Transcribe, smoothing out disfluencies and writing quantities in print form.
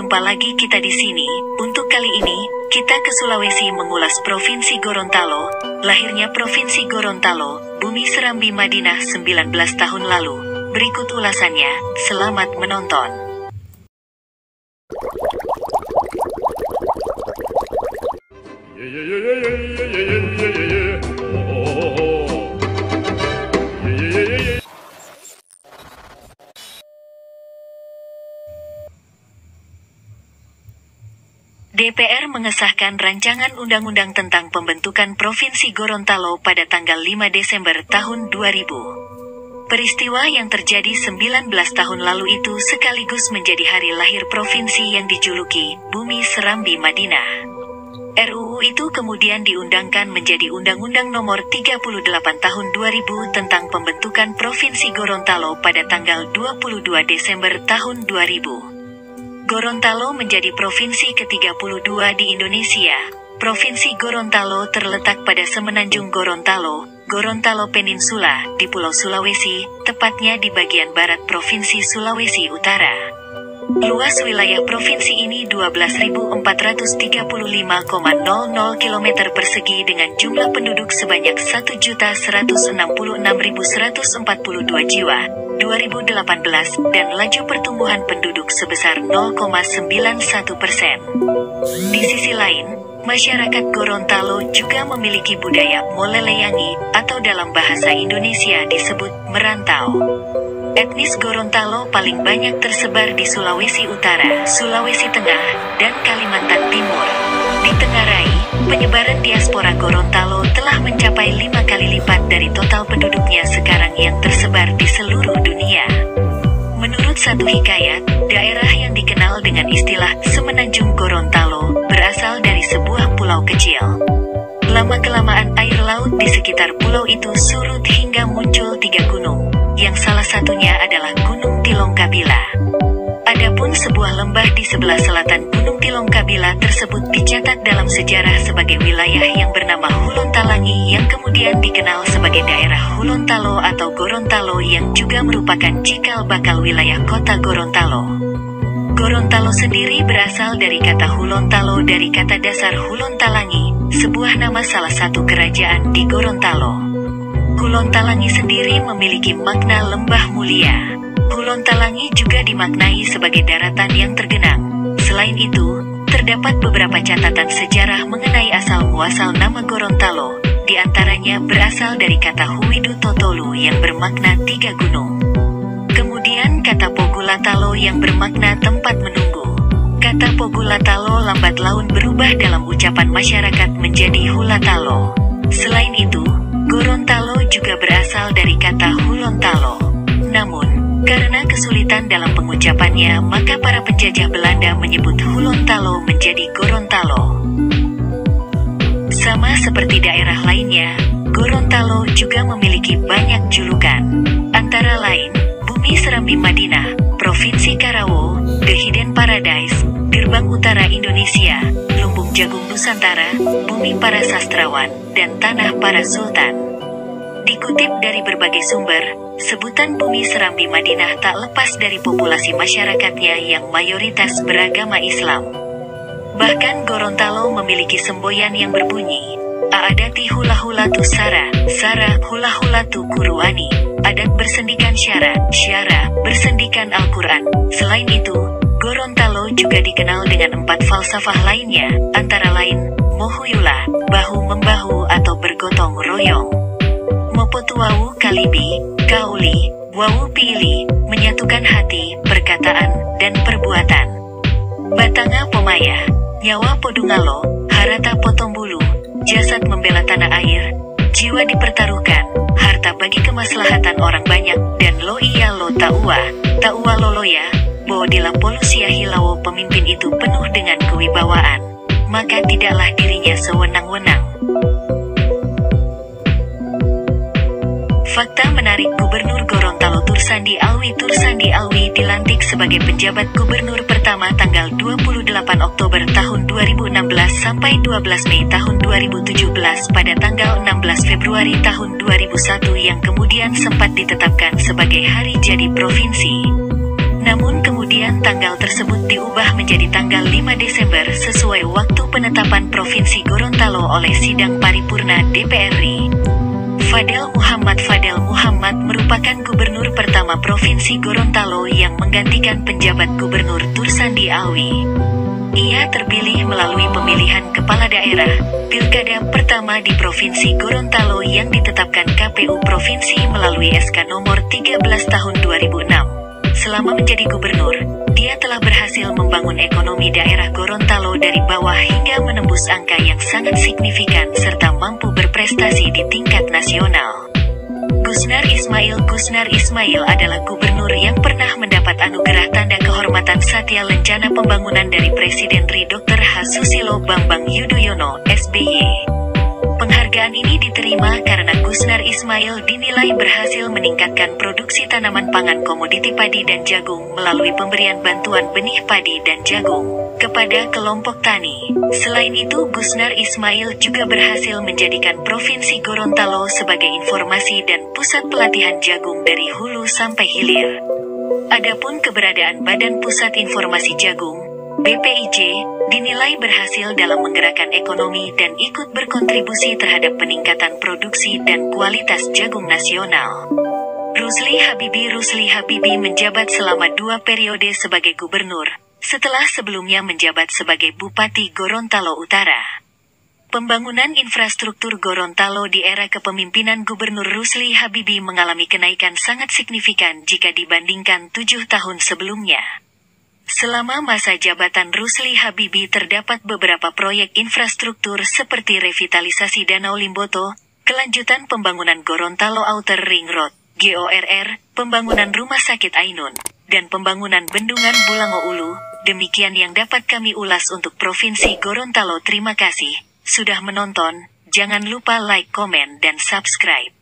Jumpa lagi kita di sini. Untuk kali ini, kita ke Sulawesi mengulas Provinsi Gorontalo. Lahirnya Provinsi Gorontalo, Bumi Serambi Madinah 19 tahun lalu. Berikut ulasannya, selamat menonton. DPR mengesahkan rancangan undang-undang tentang pembentukan Provinsi Gorontalo pada tanggal 5 Desember tahun 2000. Peristiwa yang terjadi 19 tahun lalu itu sekaligus menjadi hari lahir provinsi yang dijuluki Bumi Serambi Madinah. RUU itu kemudian diundangkan menjadi Undang-Undang Nomor 38 Tahun 2000 tentang pembentukan Provinsi Gorontalo pada tanggal 22 Desember tahun 2000. Gorontalo menjadi provinsi ke-32 di Indonesia. Provinsi Gorontalo terletak pada semenanjung Gorontalo, Gorontalo Peninsula, di Pulau Sulawesi, tepatnya di bagian barat Provinsi Sulawesi Utara. Luas wilayah provinsi ini 12.435,00 km persegi dengan jumlah penduduk sebanyak 1.166.142 jiwa, 2018, dan laju pertumbuhan penduduk sebesar 0,91%. Di sisi lain, masyarakat Gorontalo juga memiliki budaya moleleyangi, atau dalam bahasa Indonesia disebut merantau. Etnis Gorontalo paling banyak tersebar di Sulawesi Utara, Sulawesi Tengah, dan Kalimantan Timur. Di Tengarai, penyebaran diaspora Gorontalo telah mencapai 5 kali lipat dari total penduduknya sekarang yang tersebar di seluruh dunia. Menurut satu hikayat, daerah yang dikenal dengan istilah Semenanjung Gorontalo berasal dari sebuah pulau kecil. Lama-kelamaan air laut di sekitar pulau itu surut hingga muncul 3 gunung, yang salah satunya adalah Gunung Tilongkabila. Adapun sebuah lembah di sebelah selatan Gunung Tilongkabila tersebut dicatat dalam sejarah sebagai wilayah yang bernama Hulontalangi yang kemudian dikenal sebagai daerah Hulontalo atau Gorontalo yang juga merupakan cikal bakal wilayah kota Gorontalo. Gorontalo sendiri berasal dari kata Hulontalo dari kata dasar Hulontalangi, sebuah nama salah satu kerajaan di Gorontalo. Hulontalangi sendiri memiliki makna lembah mulia. Hulontalangi juga dimaknai sebagai daratan yang tergenang. Selain itu, terdapat beberapa catatan sejarah mengenai asal-muasal nama Gorontalo, di antaranya berasal dari kata Huwidu Totolu yang bermakna 3 gunung. Kemudian kata Pogulatalo yang bermakna tempat menunggu. Kata Pogulatalo lambat laun berubah dalam ucapan masyarakat menjadi Hulatalo. Selain itu, Gorontalo juga berasal dari kata Hulontalo. Namun, karena kesulitan dalam pengucapannya, maka para penjajah Belanda menyebut Hulontalo menjadi Gorontalo. Sama seperti daerah lainnya, Gorontalo juga memiliki banyak julukan. Antara lain, Bumi Serambi Madinah, Provinsi Karawo, The Hidden Paradise, Gerbang Utara Indonesia, Lumbung Jagung Nusantara, Bumi Para Sastrawan, dan Tanah Para Sultan. Dikutip dari berbagai sumber, sebutan Bumi Serambi Madinah tak lepas dari populasi masyarakatnya yang mayoritas beragama Islam. Bahkan Gorontalo memiliki semboyan yang berbunyi, Aadati hula-hulatu Sara, Sara hula-hulatu Kuruani, adat bersendikan Syara, Syara bersendikan Al-Quran. Selain itu, Gorontalo juga dikenal dengan 4 falsafah lainnya, antara lain, Mohuyula, bahu-membahu atau bergotong royong. Mopotuau Kalibi, Kauli, Wawu Pili, menyatukan hati, perkataan, dan perbuatan. Batanga Pomaya, Nyawa Podungalo, Harata Potombulu, jasad membela tanah air, jiwa dipertaruhkan, harta bagi kemaslahatan orang banyak, dan lo iya lo taua, taua loloya, Bodila Polusia Hilawo. Pemimpin itu penuh dengan kewibawaan, maka tidaklah dirinya sewenang-wenang. Fakta menarik, Gubernur Gorontalo Tursandi Alwi dilantik sebagai penjabat gubernur pertama tanggal 28 Oktober tahun 2016 sampai 12 Mei tahun 2017 pada tanggal 16 Februari tahun 2001 yang kemudian sempat ditetapkan sebagai hari jadi provinsi. Namun kemudian kemudian tanggal tersebut diubah menjadi tanggal 5 Desember sesuai waktu penetapan Provinsi Gorontalo oleh Sidang Paripurna DPR RI. Fadel Muhammad merupakan gubernur pertama Provinsi Gorontalo yang menggantikan penjabat Gubernur Tursandi Alwi. Ia terpilih melalui pemilihan kepala daerah, pilkada pertama di Provinsi Gorontalo yang ditetapkan KPU Provinsi melalui SK nomor 13 tahun 2006. Selama menjadi gubernur, dia telah berhasil membangun ekonomi daerah Gorontalo dari bawah hingga menembus angka yang sangat signifikan serta mampu berprestasi di tingkat nasional. Gusnar Ismail adalah gubernur yang pernah mendapat anugerah tanda kehormatan Satya Lencana Pembangunan dari Presiden RI Dr. H. Susilo Bambang Yudhoyono, SBY. Penghargaan ini diterima karena Gusnar Ismail dinilai berhasil meningkatkan produksi tanaman pangan komoditi padi dan jagung melalui pemberian bantuan benih padi dan jagung kepada kelompok tani. Selain itu, Gusnar Ismail juga berhasil menjadikan Provinsi Gorontalo sebagai informasi dan pusat pelatihan jagung dari hulu sampai hilir. Adapun keberadaan Badan Pusat Informasi Jagung, BPIJ, dinilai berhasil dalam menggerakkan ekonomi dan ikut berkontribusi terhadap peningkatan produksi dan kualitas jagung nasional. Rusli Habibi menjabat selama 2 periode sebagai gubernur, setelah sebelumnya menjabat sebagai Bupati Gorontalo Utara. Pembangunan infrastruktur Gorontalo di era kepemimpinan Gubernur Rusli Habibi mengalami kenaikan sangat signifikan jika dibandingkan 7 tahun sebelumnya. Selama masa jabatan Rusli Habibi terdapat beberapa proyek infrastruktur seperti revitalisasi Danau Limboto, kelanjutan pembangunan Gorontalo Outer Ring Road, GORR, pembangunan Rumah Sakit Ainun, dan pembangunan Bendungan Bulango Ulu. Demikian yang dapat kami ulas untuk Provinsi Gorontalo. Terima kasih sudah menonton, jangan lupa like, komen, dan subscribe.